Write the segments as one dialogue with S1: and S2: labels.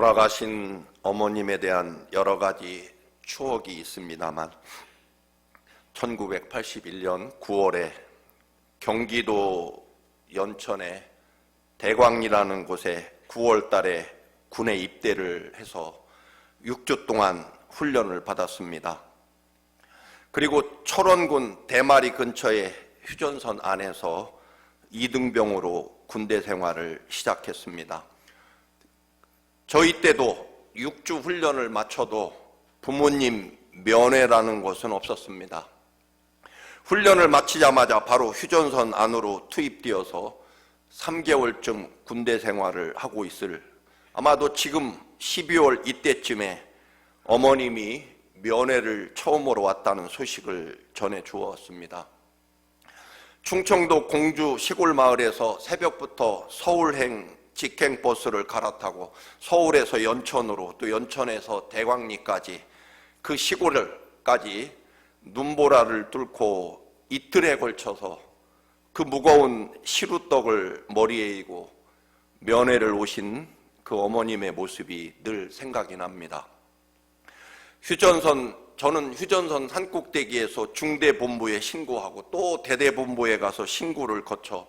S1: 돌아가신 어머님에 대한 여러 가지 추억이 있습니다만 1981년 9월에 경기도 연천의 대광리라는 곳에 9월 달에 군에 입대를 해서 6주 동안 훈련을 받았습니다. 그리고 철원군 대마리 근처의 휴전선 안에서 이등병으로 군대 생활을 시작했습니다. 저희 때도 6주 훈련을 마쳐도 부모님 면회라는 것은 없었습니다. 훈련을 마치자마자 바로 휴전선 안으로 투입되어서 3개월쯤 군대 생활을 하고 있을, 아마도 지금 12월 이때쯤에 어머님이 면회를 처음으로 왔다는 소식을 전해 주었습니다. 충청도 공주 시골 마을에서 새벽부터 서울행 직행버스를 갈아타고 서울에서 연천으로, 또 연천에서 대광리까지, 그 시골까지 눈보라를 뚫고 이틀에 걸쳐서 그 무거운 시루떡을 머리에 이고 면회를 오신 그 어머님의 모습이 늘 생각이 납니다. 저는 휴전선 산꼭대기에서 중대본부에 신고하고 또 대대본부에 가서 신고를 거쳐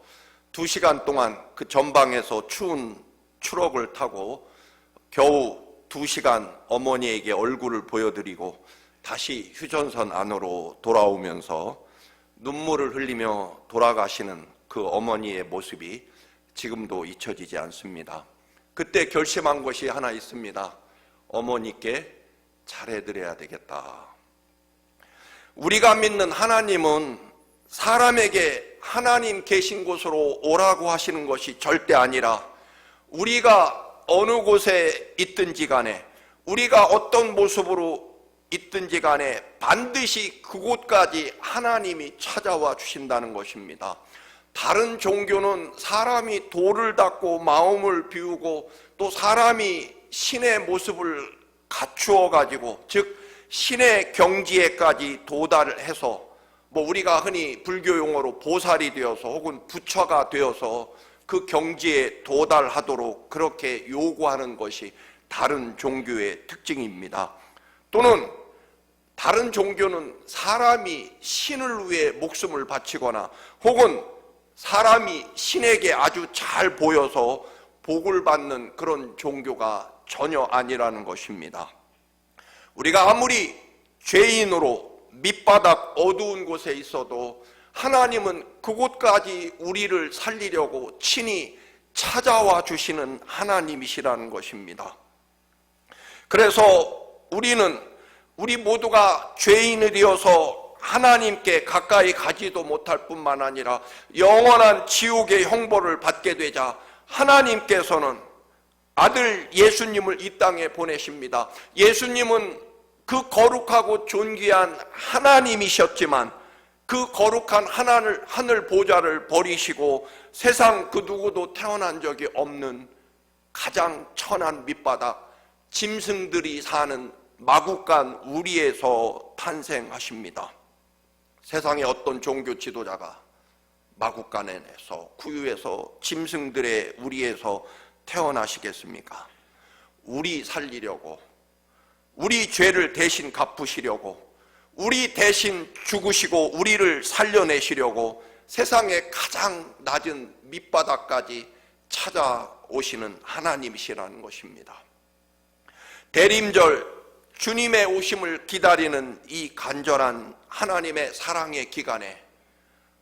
S1: 2시간 동안 그 전방에서 추운 트럭을 타고 겨우 2시간 어머니에게 얼굴을 보여드리고 다시 휴전선 안으로 돌아오면서 눈물을 흘리며 돌아가시는 그 어머니의 모습이 지금도 잊혀지지 않습니다. 그때 결심한 것이 하나 있습니다. 어머니께 잘해드려야 되겠다. 우리가 믿는 하나님은 사람에게 하나님 계신 곳으로 오라고 하시는 것이 절대 아니라 우리가 어느 곳에 있든지 간에, 우리가 어떤 모습으로 있든지 간에 반드시 그곳까지 하나님이 찾아와 주신다는 것입니다. 다른 종교는 사람이 돌을 닦고 마음을 비우고 또 사람이 신의 모습을 갖추어 가지고, 즉 신의 경지에까지 도달을 해서, 우리가 흔히 불교 용어로 보살이 되어서 혹은 부처가 되어서 그 경지에 도달하도록 그렇게 요구하는 것이 다른 종교의 특징입니다. 또는 다른 종교는 사람이 신을 위해 목숨을 바치거나 혹은 사람이 신에게 아주 잘 보여서 복을 받는 그런 종교가 전혀 아니라는 것입니다. 우리가 아무리 죄인으로 밑바닥 어두운 곳에 있어도 하나님은 그곳까지 우리를 살리려고 친히 찾아와 주시는 하나님이시라는 것입니다. 그래서 우리 모두가 죄인이 되어서 하나님께 가까이 가지도 못할 뿐만 아니라 영원한 지옥의 형벌을 받게 되자 하나님께서는 아들 예수님을 이 땅에 보내십니다. 예수님은 그 거룩하고 존귀한 하나님이셨지만 그 거룩한 하늘 보좌를 버리시고 세상 그 누구도 태어난 적이 없는 가장 천한 밑바닥 짐승들이 사는 마국간 우리에서 탄생하십니다. 세상의 어떤 종교 지도자가 마국간에서 구유에서 짐승들의 우리에서 태어나시겠습니까? 우리 살리려고, 우리 죄를 대신 갚으시려고, 우리 대신 죽으시고 우리를 살려내시려고 세상의 가장 낮은 밑바닥까지 찾아오시는 하나님이시라는 것입니다. 대림절 주님의 오심을 기다리는 이 간절한 하나님의 사랑의 기간에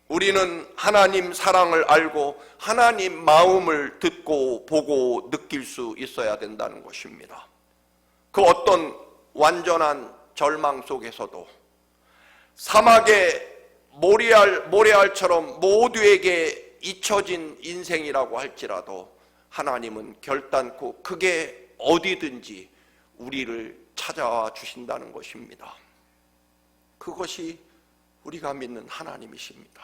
S1: 우리는 하나님 사랑을 알고 하나님 마음을 듣고 보고 느낄 수 있어야 된다는 것입니다. 그 어떤 완전한 절망 속에서도 사막의 모래알처럼 모두에게 잊혀진 인생이라고 할지라도 하나님은 결단코 그게 어디든지 우리를 찾아와 주신다는 것입니다. 그것이 우리가 믿는 하나님이십니다.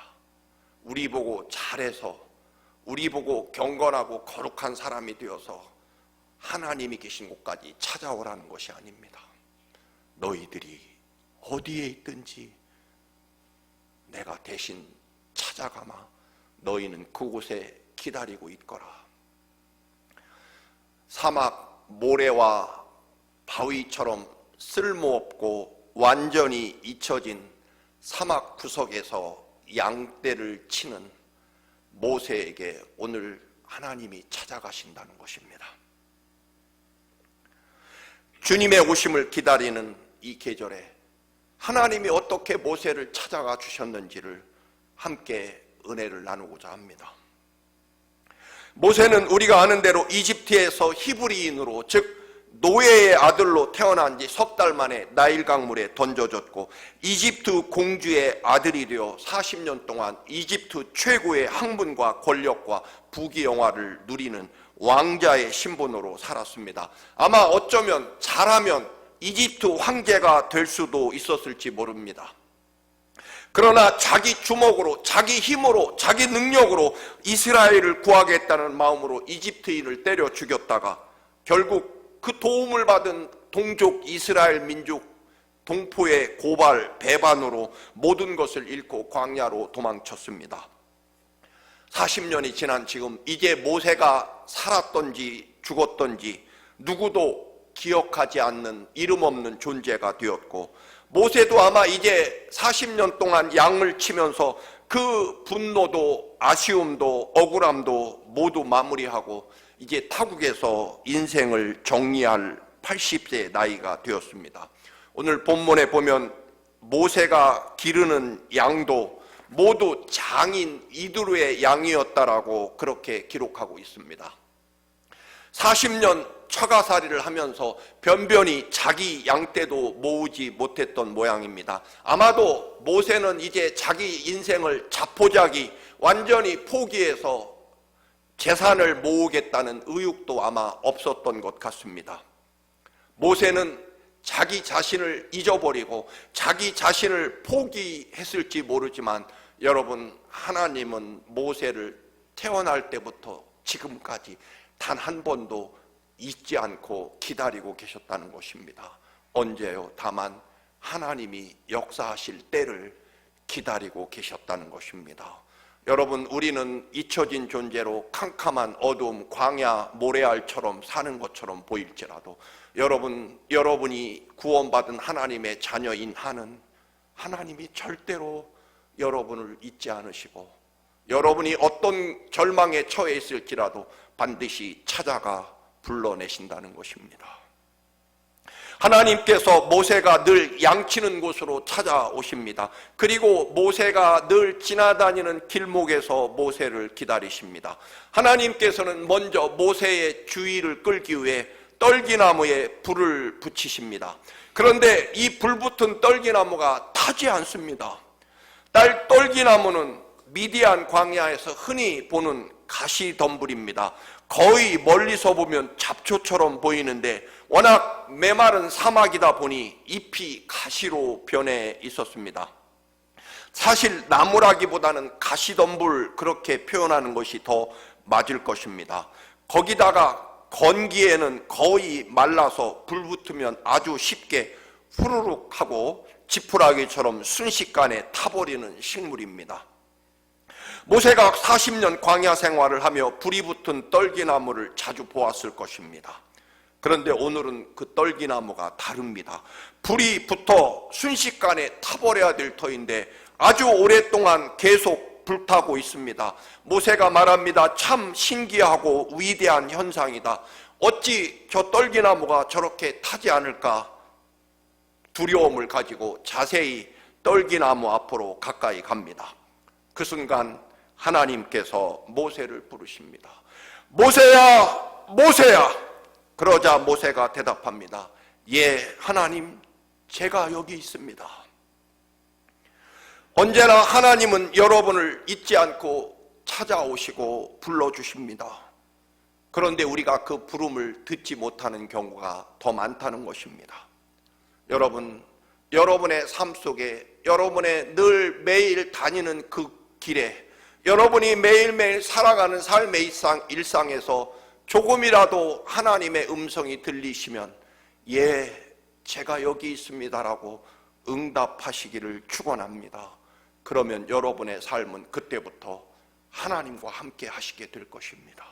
S1: 우리 보고 잘해서, 우리 보고 경건하고 거룩한 사람이 되어서 하나님이 계신 곳까지 찾아오라는 것이 아닙니다. 너희들이 어디에 있든지 내가 대신 찾아가마 너희는 그곳에 기다리고 있거라. 사막 모래와 바위처럼 쓸모없고 완전히 잊혀진 사막 구석에서 양떼를 치는 모세에게 오늘 하나님이 찾아가신다는 것입니다. 주님의 오심을 기다리는 이 계절에 하나님이 어떻게 모세를 찾아가 주셨는지를 함께 은혜를 나누고자 합니다. 모세는 우리가 아는 대로 이집트에서 히브리인으로, 즉 노예의 아들로 태어난 지 석 달 만에 나일 강물에 던져졌고 이집트 공주의 아들이 되어 40년 동안 이집트 최고의 학문과 권력과 부귀영화를 누리는 왕자의 신분으로 살았습니다. 아마 어쩌면 잘하면 이집트 황제가 될 수도 있었을지 모릅니다. 그러나 자기 주먹으로, 자기 힘으로, 자기 능력으로 이스라엘을 구하겠다는 마음으로 이집트인을 때려 죽였다가 결국 그 도움을 받은 동족 이스라엘 민족 동포의 고발, 배반으로 모든 것을 잃고 광야로 도망쳤습니다. 40년이 지난 지금 이제 모세가 살았던지 죽었던지 누구도 기억하지 않는 이름 없는 존재가 되었고, 모세도 아마 이제 40년 동안 양을 치면서 그 분노도 아쉬움도 억울함도 모두 마무리하고 이제 타국에서 인생을 정리할 80세 나이가 되었습니다. 오늘 본문에 보면 모세가 기르는 양도 모두 장인 이드로의 양이었다라고 그렇게 기록하고 있습니다. 40년 처가살이를 하면서 변변히 자기 양떼도 모으지 못했던 모양입니다. 아마도 모세는 이제 자기 인생을 자포자기 완전히 포기해서 재산을 모으겠다는 의욕도 아마 없었던 것 같습니다. 모세는 자기 자신을 잊어버리고 자기 자신을 포기했을지 모르지만 여러분, 하나님은 모세를 태어날 때부터 지금까지 단 한 번도 잊지 않고 기다리고 계셨다는 것입니다. 언제요? 다만 하나님이 역사하실 때를 기다리고 계셨다는 것입니다. 여러분, 우리는 잊혀진 존재로 캄캄한 어두움, 광야, 모래알처럼 사는 것처럼 보일지라도 여러분이 구원받은 하나님의 자녀인 한은 하나님이 절대로 여러분을 잊지 않으시고 여러분이 어떤 절망에 처해 있을지라도 반드시 찾아가 불러내신다는 것입니다. 하나님께서 모세가 늘 양치는 곳으로 찾아오십니다. 그리고 모세가 늘 지나다니는 길목에서 모세를 기다리십니다. 하나님께서는 먼저 모세의 주의를 끌기 위해 떨기나무에 불을 붙이십니다. 그런데 이 불붙은 떨기나무가 타지 않습니다. 떨기나무는 미디안 광야에서 흔히 보는 가시덤불입니다. 거의 멀리서 보면 잡초처럼 보이는데 워낙 메마른 사막이다 보니 잎이 가시로 변해 있었습니다. 사실 나무라기보다는 가시덤불 그렇게 표현하는 것이 더 맞을 것입니다. 거기다가 건기에는 거의 말라서 불 붙으면 아주 쉽게 후루룩 하고 지푸라기처럼 순식간에 타버리는 식물입니다. 모세가 40년 광야 생활을 하며 불이 붙은 떨기나무를 자주 보았을 것입니다. 그런데 오늘은 그 떨기나무가 다릅니다. 불이 붙어 순식간에 타버려야 될 터인데 아주 오랫동안 계속 불타고 있습니다. 모세가 말합니다. 참 신기하고 위대한 현상이다. 어찌 저 떨기나무가 저렇게 타지 않을까 두려움을 가지고 자세히 떨기나무 앞으로 가까이 갑니다. 그 순간 하나님께서 모세를 부르십니다. 모세야, 모세야. 그러자 모세가 대답합니다. 예, 하나님, 제가 여기 있습니다. 언제나 하나님은 여러분을 잊지 않고 찾아오시고 불러주십니다. 그런데 우리가 그 부름을 듣지 못하는 경우가 더 많다는 것입니다. 여러분, 여러분의 삶 속에, 여러분의 늘 매일 다니는 그 길에, 여러분이 매일매일 살아가는 삶의 일상에서 조금이라도 하나님의 음성이 들리시면 예, 제가 여기 있습니다라고 응답하시기를 축원합니다. 그러면 여러분의 삶은 그때부터 하나님과 함께 하시게 될 것입니다.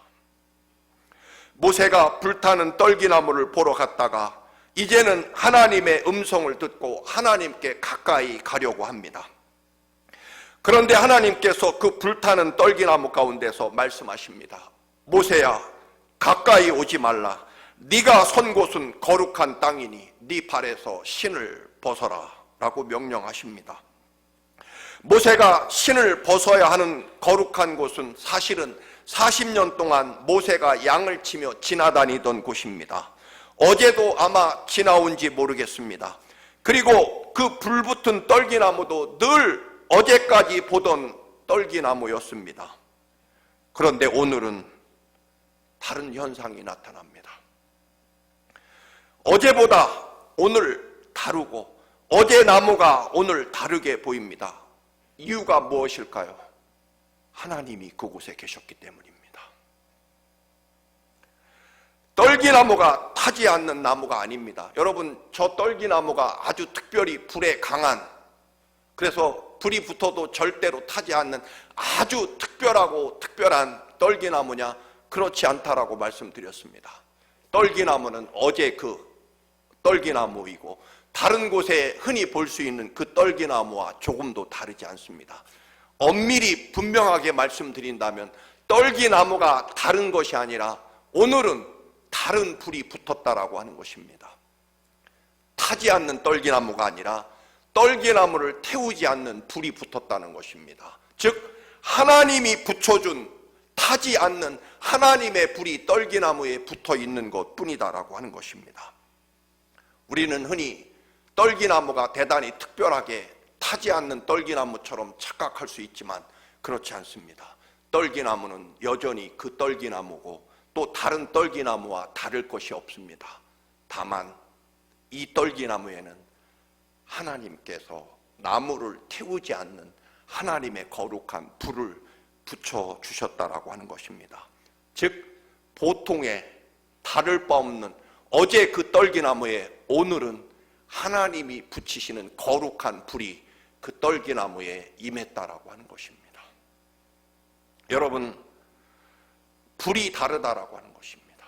S1: 모세가 불타는 떨기나무를 보러 갔다가 이제는 하나님의 음성을 듣고 하나님께 가까이 가려고 합니다. 그런데 하나님께서 그 불타는 떨기나무 가운데서 말씀하십니다. 모세야, 가까이 오지 말라. 네가 선 곳은 거룩한 땅이니 네 발에서 신을 벗어라 라고 명령하십니다. 모세가 신을 벗어야 하는 거룩한 곳은 사실은 40년 동안 모세가 양을 치며 지나다니던 곳입니다. 어제도 아마 지나온지 모르겠습니다. 그리고 그 불붙은 떨기나무도 늘 어제까지 보던 떨기나무였습니다. 그런데 오늘은 다른 현상이 나타납니다. 어제보다 오늘 다르고 어제 나무가 오늘 다르게 보입니다. 이유가 무엇일까요? 하나님이 그곳에 계셨기 때문입니다. 떨기나무가 타지 않는 나무가 아닙니다. 여러분, 저 떨기나무가 아주 특별히 불에 강한, 그래서 불이 붙어도 절대로 타지 않는 아주 특별하고 특별한 떨기나무냐? 그렇지 않다라고 말씀드렸습니다. 떨기나무는 어제 그 떨기나무이고 다른 곳에 흔히 볼 수 있는 그 떨기나무와 조금도 다르지 않습니다. 엄밀히 분명하게 말씀드린다면 떨기나무가 다른 것이 아니라 오늘은 다른 불이 붙었다라고 하는 것입니다. 타지 않는 떨기나무가 아니라 떨기나무를 태우지 않는 불이 붙었다는 것입니다. 즉 하나님이 붙여준 타지 않는 하나님의 불이 떨기나무에 붙어 있는 것 뿐이다라고 하는 것입니다. 우리는 흔히 떨기나무가 대단히 특별하게 타지 않는 떨기나무처럼 착각할 수 있지만 그렇지 않습니다. 떨기나무는 여전히 그 떨기나무고 또 다른 떨기나무와 다를 것이 없습니다. 다만 이 떨기나무에는 하나님께서 나무를 태우지 않는 하나님의 거룩한 불을 붙여주셨다라고 하는 것입니다. 즉 보통의 다를 바 없는 어제 그 떨기나무에 오늘은 하나님이 붙이시는 거룩한 불이 그 떨기나무에 임했다라고 하는 것입니다. 여러분, 불이 다르다라고 하는 것입니다.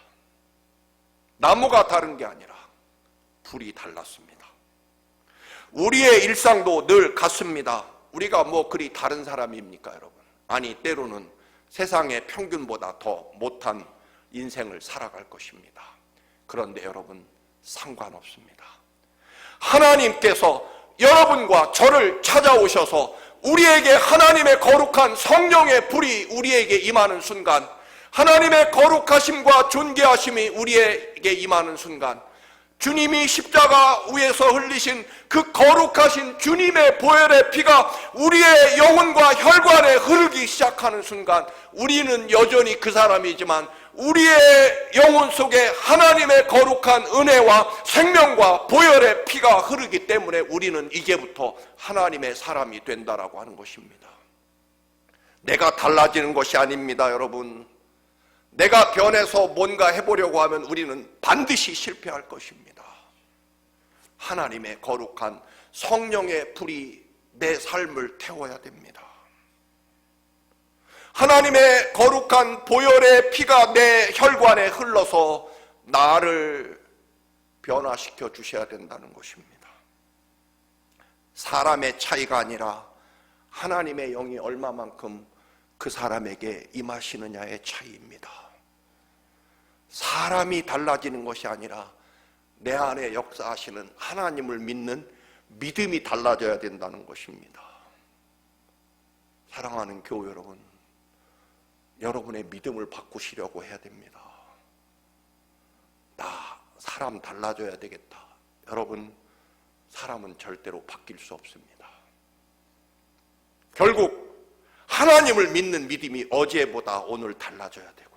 S1: 나무가 다른 게 아니라 불이 달랐습니다. 우리의 일상도 늘 같습니다. 우리가 뭐 그리 다른 사람입니까, 여러분? 아니, 때로는 세상의 평균보다 더 못한 인생을 살아갈 것입니다. 그런데 여러분, 상관없습니다. 하나님께서 여러분과 저를 찾아오셔서 우리에게 하나님의 거룩한 성령의 불이 우리에게 임하는 순간, 하나님의 거룩하심과 존귀하심이 우리에게 임하는 순간, 주님이 십자가 위에서 흘리신 그 거룩하신 주님의 보혈의 피가 우리의 영혼과 혈관에 흐르기 시작하는 순간 우리는 여전히 그 사람이지만 우리의 영혼 속에 하나님의 거룩한 은혜와 생명과 보혈의 피가 흐르기 때문에 우리는 이제부터 하나님의 사람이 된다라고 하는 것입니다. 내가 달라지는 것이 아닙니다, 여러분. 내가 변해서 뭔가 해보려고 하면 우리는 반드시 실패할 것입니다. 하나님의 거룩한 성령의 불이 내 삶을 태워야 됩니다. 하나님의 거룩한 보혈의 피가 내 혈관에 흘러서 나를 변화시켜 주셔야 된다는 것입니다. 사람의 차이가 아니라 하나님의 영이 얼마만큼 그 사람에게 임하시느냐의 차이입니다. 사람이 달라지는 것이 아니라 내 안에 역사하시는 하나님을 믿는 믿음이 달라져야 된다는 것입니다. 사랑하는 교회 여러분, 여러분의 믿음을 바꾸시려고 해야 됩니다. 나 사람 달라져야 되겠다. 여러분, 사람은 절대로 바뀔 수 없습니다. 결국 하나님을 믿는 믿음이 어제보다 오늘 달라져야 되고,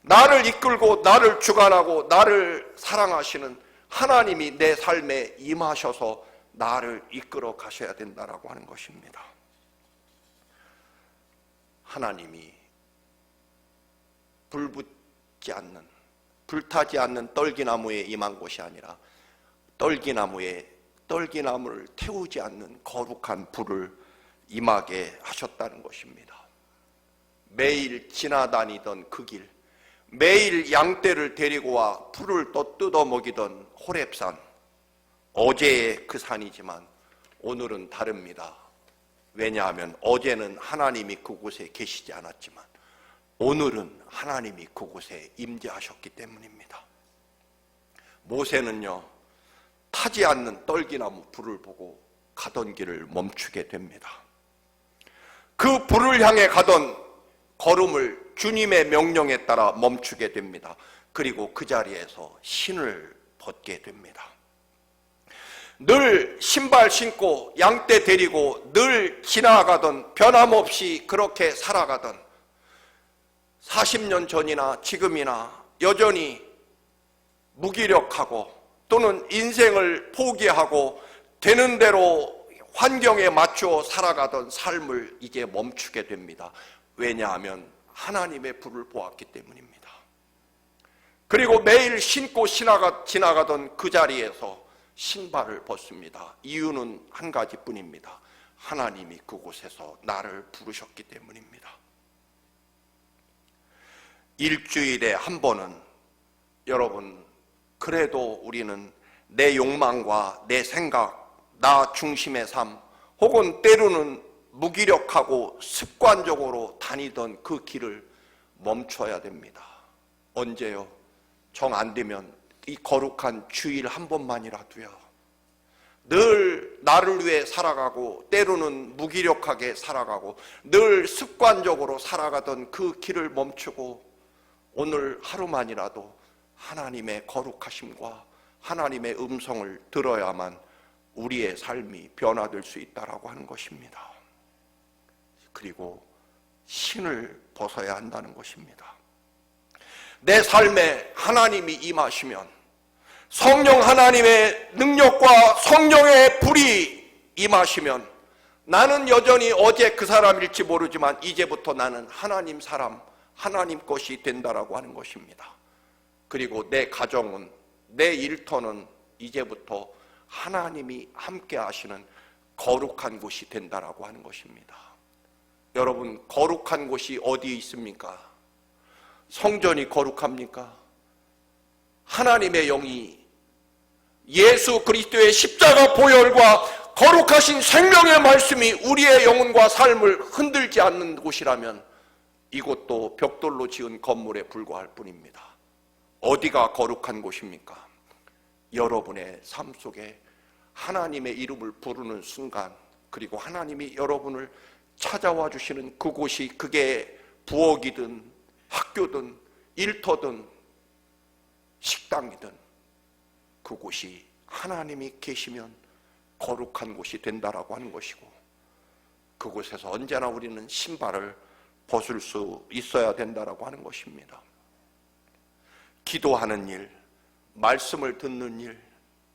S1: 나를 이끌고 나를 주관하고 나를 사랑하시는 하나님이 내 삶에 임하셔서 나를 이끌어 가셔야 된다라고 하는 것입니다. 하나님이 불붙지 않는, 불타지 않는 떨기나무에 임한 것이 아니라 떨기나무를 태우지 않는 거룩한 불을 임하게 하셨다는 것입니다. 매일 지나다니던 그 길, 매일 양떼를 데리고 와 풀을 뜯어 먹이던 호렙산, 어제의 그 산이지만 오늘은 다릅니다. 왜냐하면 어제는 하나님이 그곳에 계시지 않았지만 오늘은 하나님이 그곳에 임재하셨기 때문입니다. 모세는요, 타지 않는 떨기나무 불을 보고 가던 길을 멈추게 됩니다. 그 불을 향해 가던 걸음을 주님의 명령에 따라 멈추게 됩니다. 그리고 그 자리에서 신을 벗게 됩니다. 늘 신발 신고 양떼 데리고 늘 지나가던, 변함없이 그렇게 살아가던 40년 전이나 지금이나 여전히 무기력하고 또는 인생을 포기하고 되는 대로 환경에 맞추어 살아가던 삶을 이제 멈추게 됩니다. 왜냐하면 하나님의 불을 보았기 때문입니다. 그리고 매일 신고 지나가던 그 자리에서 신발을 벗습니다. 이유는 한 가지뿐입니다. 하나님이 그곳에서 나를 부르셨기 때문입니다. 일주일에 한 번은 여러분, 그래도 우리는 내 욕망과 내 생각, 나 중심의 삶, 혹은 때로는 무기력하고 습관적으로 다니던 그 길을 멈춰야 됩니다. 언제요? 정 안 되면 이 거룩한 주일 한 번만이라도요. 늘 나를 위해 살아가고 때로는 무기력하게 살아가고 늘 습관적으로 살아가던 그 길을 멈추고 오늘 하루만이라도 하나님의 거룩하심과 하나님의 음성을 들어야만 우리의 삶이 변화될 수 있다라고 하는 것입니다. 그리고 신을 벗어야 한다는 것입니다. 내 삶에 하나님이 임하시면, 성령 하나님의 능력과 성령의 불이 임하시면 나는 여전히 어제 그 사람일지 모르지만 이제부터 나는 하나님 사람, 하나님 것이 된다라고 하는 것입니다. 그리고 내 가정은, 내 일터는 이제부터 하나님이 함께 하시는 거룩한 곳이 된다라고 하는 것입니다. 여러분, 거룩한 곳이 어디에 있습니까? 성전이 거룩합니까? 하나님의 영이 예수 그리스도의 십자가 보혈과 거룩하신 생명의 말씀이 우리의 영혼과 삶을 흔들지 않는 곳이라면 이곳도 벽돌로 지은 건물에 불과할 뿐입니다. 어디가 거룩한 곳입니까? 여러분의 삶 속에 하나님의 이름을 부르는 순간, 그리고 하나님이 여러분을 찾아와 주시는 그곳이, 그게 부엌이든 학교든 일터든 식당이든 그곳이 하나님이 계시면 거룩한 곳이 된다라고 하는 것이고, 그곳에서 언제나 우리는 신발을 벗을 수 있어야 된다라고 하는 것입니다. 기도하는 일, 말씀을 듣는 일,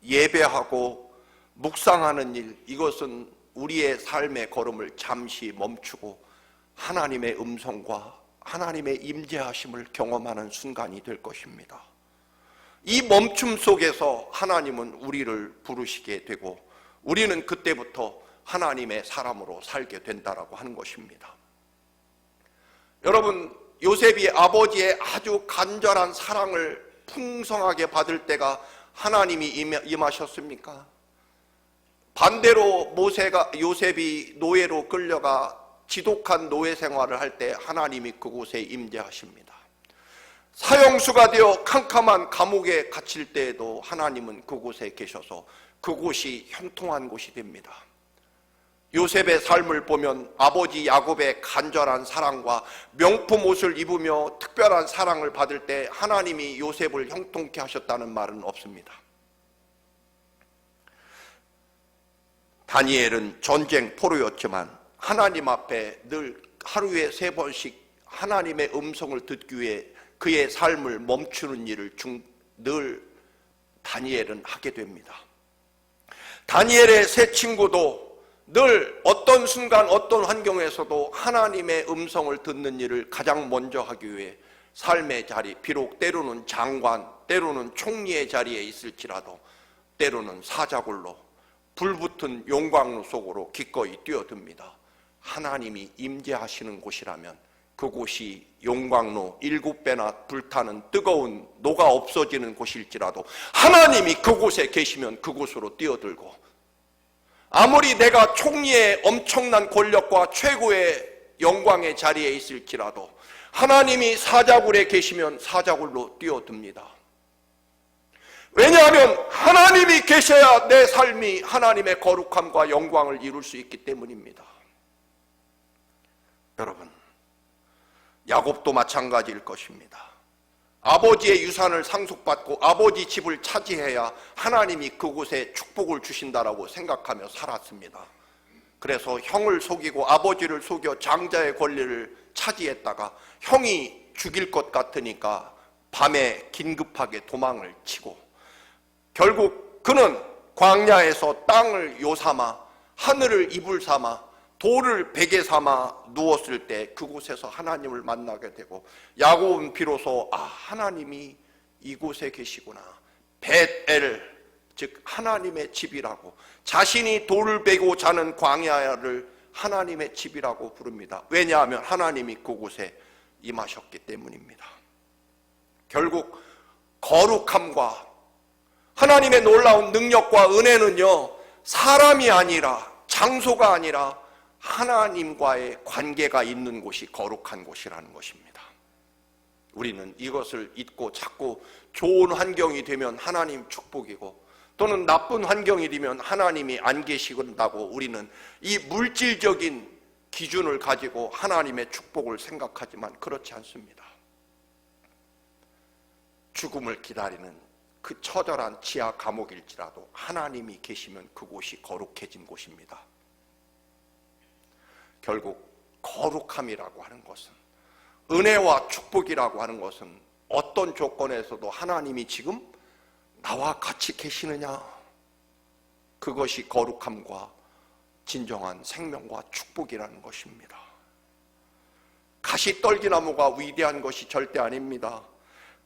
S1: 예배하고 묵상하는 일, 이것은 우리의 삶의 걸음을 잠시 멈추고 하나님의 음성과 하나님의 임재하심을 경험하는 순간이 될 것입니다. 이 멈춤 속에서 하나님은 우리를 부르시게 되고 우리는 그때부터 하나님의 사람으로 살게 된다라고 하는 것입니다. 여러분, 요셉이 아버지의 아주 간절한 사랑을 풍성하게 받을 때가 하나님이 임하셨습니까? 반대로 요셉이 노예로 끌려가 지독한 노예 생활을 할 때 하나님이 그곳에 임재하십니다. 사형수가 되어 캄캄한 감옥에 갇힐 때에도 하나님은 그곳에 계셔서 그곳이 형통한 곳이 됩니다. 요셉의 삶을 보면 아버지 야곱의 간절한 사랑과 명품 옷을 입으며 특별한 사랑을 받을 때 하나님이 요셉을 형통케 하셨다는 말은 없습니다. 다니엘은 전쟁 포로였지만 하나님 앞에 늘 하루에 3번씩 하나님의 음성을 듣기 위해 그의 삶을 멈추는 일을 늘 다니엘은 하게 됩니다. 다니엘의 세 친구도 늘 어떤 순간 어떤 환경에서도 하나님의 음성을 듣는 일을 가장 먼저 하기 위해 삶의 자리, 비록 때로는 장관, 때로는 총리의 자리에 있을지라도 때로는 사자굴로 불붙은 용광로 속으로 기꺼이 뛰어듭니다. 하나님이 임재하시는 곳이라면 그곳이 용광로 7배나 불타는 뜨거운 노가 없어지는 곳일지라도 하나님이 그곳에 계시면 그곳으로 뛰어들고, 아무리 내가 총리의 엄청난 권력과 최고의 영광의 자리에 있을지라도 하나님이 사자굴에 계시면 사자굴로 뛰어듭니다. 왜냐하면 하나님이 계셔야 내 삶이 하나님의 거룩함과 영광을 이룰 수 있기 때문입니다. 여러분, 야곱도 마찬가지일 것입니다. 아버지의 유산을 상속받고 아버지 집을 차지해야 하나님이 그곳에 축복을 주신다라고 생각하며 살았습니다. 그래서 형을 속이고 아버지를 속여 장자의 권리를 차지했다가 형이 죽일 것 같으니까 밤에 긴급하게 도망을 치고, 결국 그는 광야에서 땅을 요삼아 하늘을 이불 삼아 돌을 베개 삼아 누웠을 때 그곳에서 하나님을 만나게 되고, 야곱은 비로소 하나님이 이곳에 계시구나, 벳엘, 즉 하나님의 집이라고, 자신이 돌을 베고 자는 광야를 하나님의 집이라고 부릅니다. 왜냐하면 하나님이 그곳에 임하셨기 때문입니다. 결국 거룩함과 하나님의 놀라운 능력과 은혜는요, 사람이 아니라, 장소가 아니라 하나님과의 관계가 있는 곳이 거룩한 곳이라는 것입니다. 우리는 이것을 잊고 자꾸 좋은 환경이 되면 하나님 축복이고, 또는 나쁜 환경이 되면 하나님이 안 계시다고 우리는 이 물질적인 기준을 가지고 하나님의 축복을 생각하지만 그렇지 않습니다. 죽음을 기다리는 그 처절한 지하 감옥일지라도 하나님이 계시면 그곳이 거룩해진 곳입니다. 결국 거룩함이라고 하는 것은, 은혜와 축복이라고 하는 것은 어떤 조건에서도 하나님이 지금 나와 같이 계시느냐, 그것이 거룩함과 진정한 생명과 축복이라는 것입니다. 가시떨기나무가 위대한 것이 절대 아닙니다.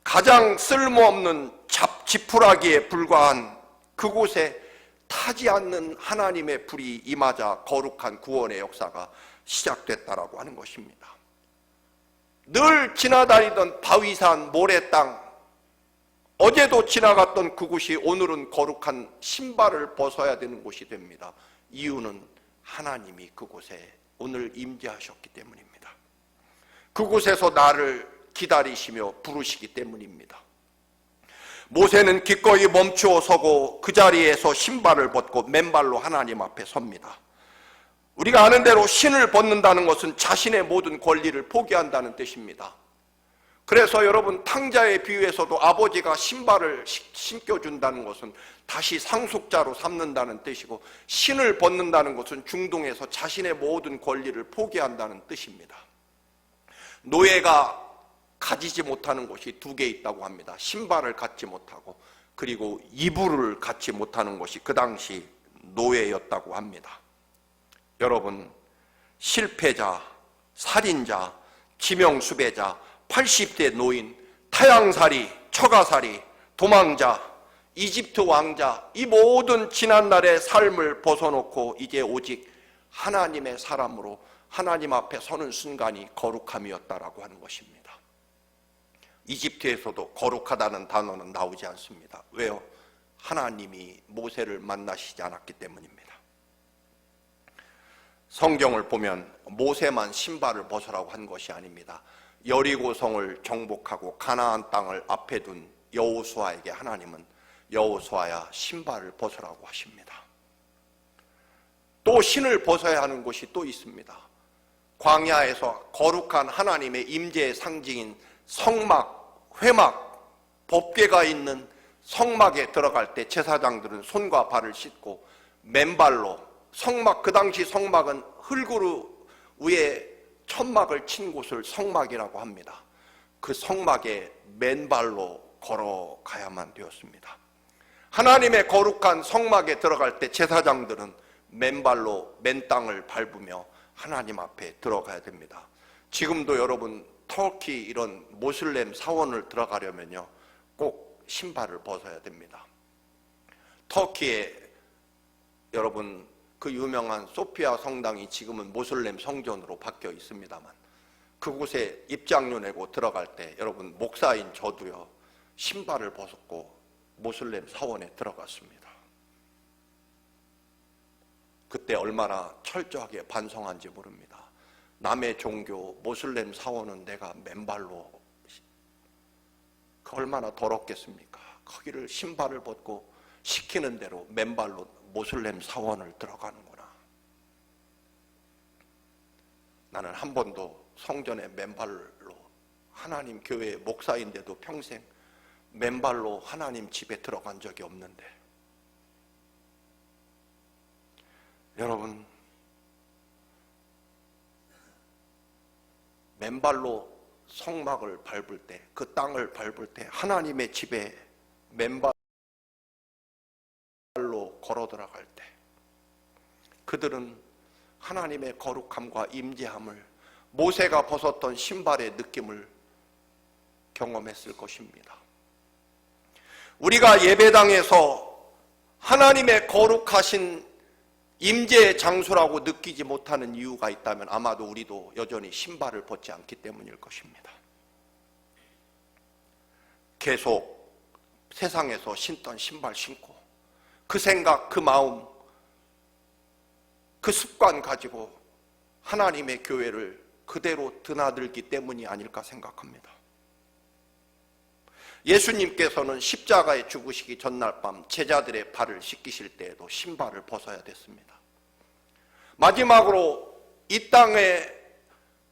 S1: 가장 쓸모없는 지푸라기에 불과한 그곳에 타지 않는 하나님의 불이 임하자 거룩한 구원의 역사가 시작됐다라고 하는 것입니다. 늘 지나다니던 바위산, 모래땅, 어제도 지나갔던 그곳이 오늘은 거룩한 신발을 벗어야 되는 곳이 됩니다. 이유는 하나님이 그곳에 오늘 임재하셨기 때문입니다. 그곳에서 나를 기다리시며 부르시기 때문입니다. 모세는 기꺼이 멈추어 서고 그 자리에서 신발을 벗고 맨발로 하나님 앞에 섭니다. 우리가 아는 대로 신을 벗는다는 것은 자신의 모든 권리를 포기한다는 뜻입니다. 그래서 여러분, 탕자의 비유에서도 아버지가 신발을 신겨준다는 것은 다시 상속자로 삼는다는 뜻이고, 신을 벗는다는 것은 중동에서 자신의 모든 권리를 포기한다는 뜻입니다. 노예가 가지지 못하는 것이 2개 있다고 합니다. 신발을 갖지 못하고, 그리고 이불을 갖지 못하는 것이 그 당시 노예였다고 합니다. 여러분, 실패자, 살인자, 지명수배자, 80대 노인, 타양살이, 처가살이, 도망자, 이집트 왕자, 이 모든 지난날의 삶을 벗어놓고 이제 오직 하나님의 사람으로 하나님 앞에 서는 순간이 거룩함이었다라고 하는 것입니다. 이집트에서도 거룩하다는 단어는 나오지 않습니다. 왜요? 하나님이 모세를 만나시지 않았기 때문입니다. 성경을 보면 모세만 신발을 벗으라고 한 것이 아닙니다. 여리고성을 정복하고 가나안 땅을 앞에 둔 여호수아에게 하나님은 여호수아야 신발을 벗으라고 하십니다. 또 신을 벗어야 하는 곳이 또 있습니다. 광야에서 거룩한 하나님의 임재의 상징인 성막, 회막, 법궤가 있는 성막에 들어갈 때 제사장들은 손과 발을 씻고 맨발로, 성막, 그 당시 성막은 흙으로 위에 천막을 친 곳을 성막이라고 합니다. 그 성막에 맨발로 걸어가야만 되었습니다. 하나님의 거룩한 성막에 들어갈 때 제사장들은 맨발로 맨 땅을 밟으며 하나님 앞에 들어가야 됩니다. 지금도 여러분, 터키 이런 모슬렘 사원을 들어가려면요, 꼭 신발을 벗어야 됩니다. 터키에 여러분, 그 유명한 소피아 성당이 지금은 모슬렘 성전으로 바뀌어 있습니다만, 그곳에 입장료 내고 들어갈 때 여러분, 목사인 저도요, 신발을 벗었고 모슬렘 사원에 들어갔습니다. 그때 얼마나 철저하게 반성한지 모릅니다. 남의 종교 모슬렘 사원은 내가 맨발로, 얼마나 더럽겠습니까? 거기를 신발을 벗고 시키는 대로 맨발로 모슬렘 사원을 들어가는구나. 나는 한 번도 성전에 맨발로, 하나님 교회 목사인데도 평생 맨발로 하나님 집에 들어간 적이 없는데, 여러분, 맨발로 성막을 밟을 때, 그 땅을 밟을 때, 하나님의 집에 맨발로 걸어 들어갈 때, 그들은 하나님의 거룩함과 임재함을, 모세가 벗었던 신발의 느낌을 경험했을 것입니다. 우리가 예배당에서 하나님의 거룩하신 임재의 장소라고 느끼지 못하는 이유가 있다면 아마도 우리도 여전히 신발을 벗지 않기 때문일 것입니다. 계속 세상에서 신던 신발 신고 그 생각, 그 마음, 그 습관 가지고 하나님의 교회를 그대로 드나들기 때문이 아닐까 생각합니다. 예수님께서는 십자가에 죽으시기 전날 밤 제자들의 발을 씻기실 때에도 신발을 벗어야 됐습니다. 마지막으로 이 땅에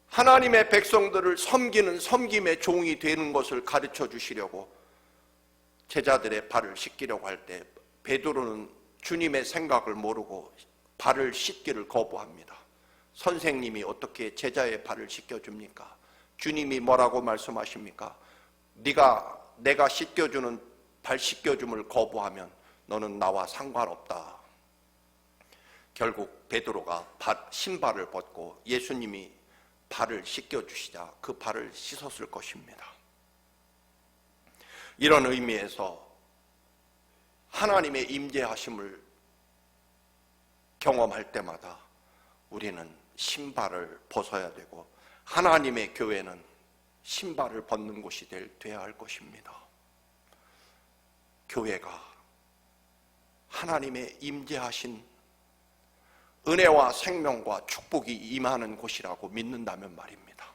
S1: 하나님의 백성들을 섬기는 섬김의 종이 되는 것을 가르쳐 주시려고 제자들의 발을 씻기려고 할 때 베드로는 주님의 생각을 모르고 발을 씻기를 거부합니다. 선생님이 어떻게 제자의 발을 씻겨줍니까? 주님이 뭐라고 말씀하십니까? 내가 씻겨주는 발 씻겨줌을 거부하면 너는 나와 상관없다. 결국 베드로가 신발을 벗고 예수님이 발을 씻겨주시자 그 발을 씻었을 것입니다. 이런 의미에서 하나님의 임재하심을 경험할 때마다 우리는 신발을 벗어야 되고 하나님의 교회는 신발을 벗는 곳이 되어야 할 것입니다. 교회가 하나님의 임재하신 은혜와 생명과 축복이 임하는 곳이라고 믿는다면 말입니다.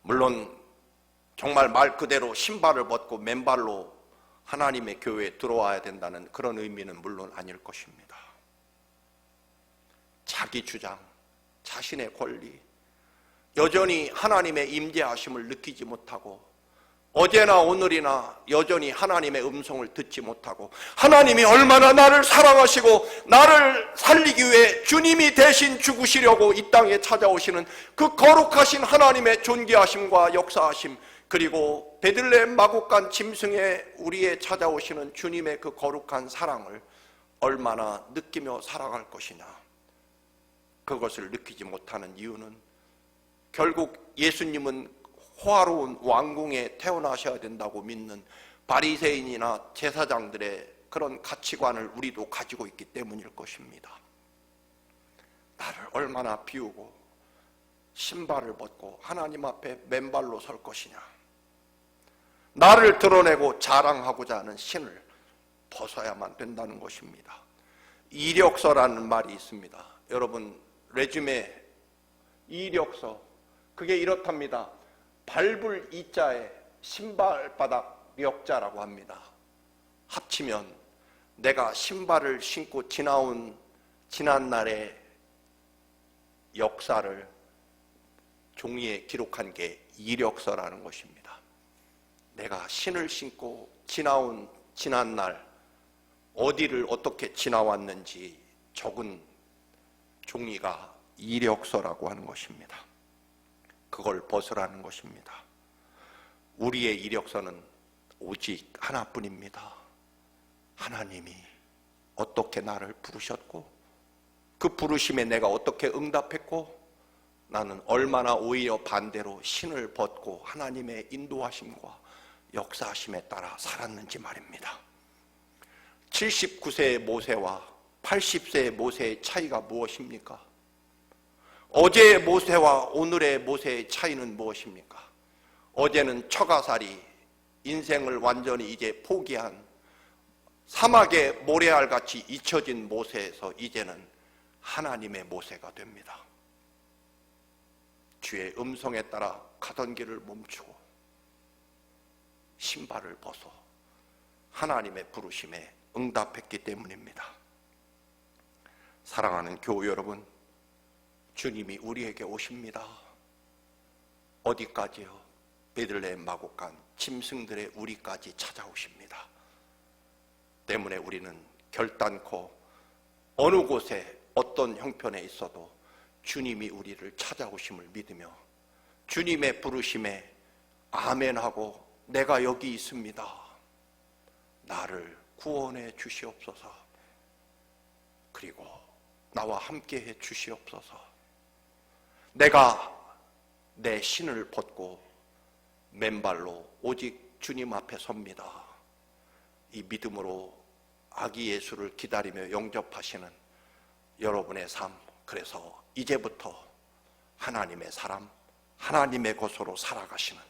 S1: 물론 정말 말 그대로 신발을 벗고 맨발로 하나님의 교회에 들어와야 된다는 그런 의미는 물론 아닐 것입니다. 자기 주장, 자신의 권리, 여전히 하나님의 임재하심을 느끼지 못하고 어제나 오늘이나 여전히 하나님의 음성을 듣지 못하고 하나님이 얼마나 나를 사랑하시고 나를 살리기 위해 주님이 대신 죽으시려고 이 땅에 찾아오시는 그 거룩하신 하나님의 존귀하심과 역사하심, 그리고 베들레헴 마국간 짐승에 우리의 찾아오시는 주님의 그 거룩한 사랑을 얼마나 느끼며 살아갈 것이냐, 그것을 느끼지 못하는 이유는 결국 예수님은 호화로운 왕궁에 태어나셔야 된다고 믿는 바리새인이나 제사장들의 그런 가치관을 우리도 가지고 있기 때문일 것입니다. 나를 얼마나 비우고 신발을 벗고 하나님 앞에 맨발로 설 것이냐, 나를 드러내고 자랑하고자 하는 신을 벗어야만 된다는 것입니다. 이력서라는 말이 있습니다. 여러분, 레주메, 이력서, 그게 이렇답니다. 밟을 이자에 신발바닥 멱자라고 합니다. 합치면 내가 신발을 신고 지난 날의 역사를 종이에 기록한 게 이력서라는 것입니다. 내가 신을 신고 지난 날 어디를 어떻게 지나왔는지 적은 종이가 이력서라고 하는 것입니다. 그걸 벗으라는 것입니다. 우리의 이력서는 오직 하나뿐입니다. 하나님이 어떻게 나를 부르셨고 그 부르심에 내가 어떻게 응답했고 나는 얼마나 오히려 반대로 신을 벗고 하나님의 인도하심과 역사하심에 따라 살았는지 말입니다. 79세의 모세와 80세의 모세의 차이가 무엇입니까? 어제의 모세와 오늘의 모세의 차이는 무엇입니까? 어제는 처가살이, 인생을 완전히 이제 포기한 사막의 모래알같이 잊혀진 모세에서 이제는 하나님의 모세가 됩니다. 주의 음성에 따라 가던 길을 멈추고 신발을 벗어 하나님의 부르심에 응답했기 때문입니다. 사랑하는 교우 여러분, 주님이 우리에게 오십니다. 어디까지요? 베들레헴 마곡간 짐승들의 우리까지 찾아오십니다. 때문에 우리는 결단코 어느 곳에 어떤 형편에 있어도 주님이 우리를 찾아오심을 믿으며 주님의 부르심에 아멘하고 내가 여기 있습니다. 나를 구원해 주시옵소서. 그리고 나와 함께해 주시옵소서. 내가 내 신을 벗고 맨발로 오직 주님 앞에 섭니다. 이 믿음으로 아기 예수를 기다리며 영접하시는 여러분의 삶, 그래서 이제부터 하나님의 사람, 하나님의 것으로 살아가시는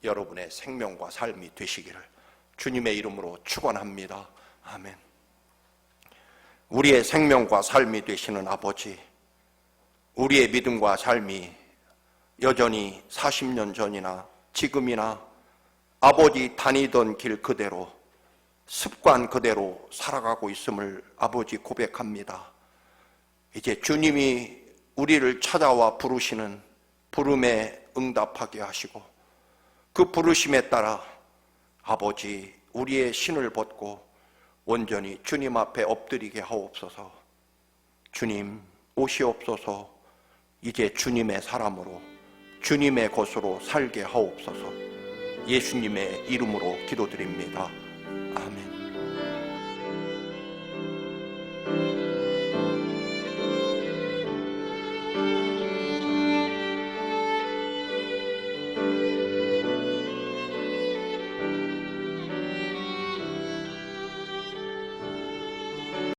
S1: 여러분의 생명과 삶이 되시기를 주님의 이름으로 축원합니다. 아멘. 우리의 생명과 삶이 되시는 아버지, 우리의 믿음과 삶이 여전히 40년 전이나 지금이나 아버지 다니던 길 그대로 습관 그대로 살아가고 있음을 아버지 고백합니다. 이제 주님이 우리를 찾아와 부르시는 부름에 응답하게 하시고 그 부르심에 따라 아버지 우리의 신을 벗고 온전히 주님 앞에 엎드리게 하옵소서. 주님 오시옵소서. 이제 주님의 사람으로 주님의 것으로 살게 하옵소서. 예수님의 이름으로 기도드립니다. 아멘.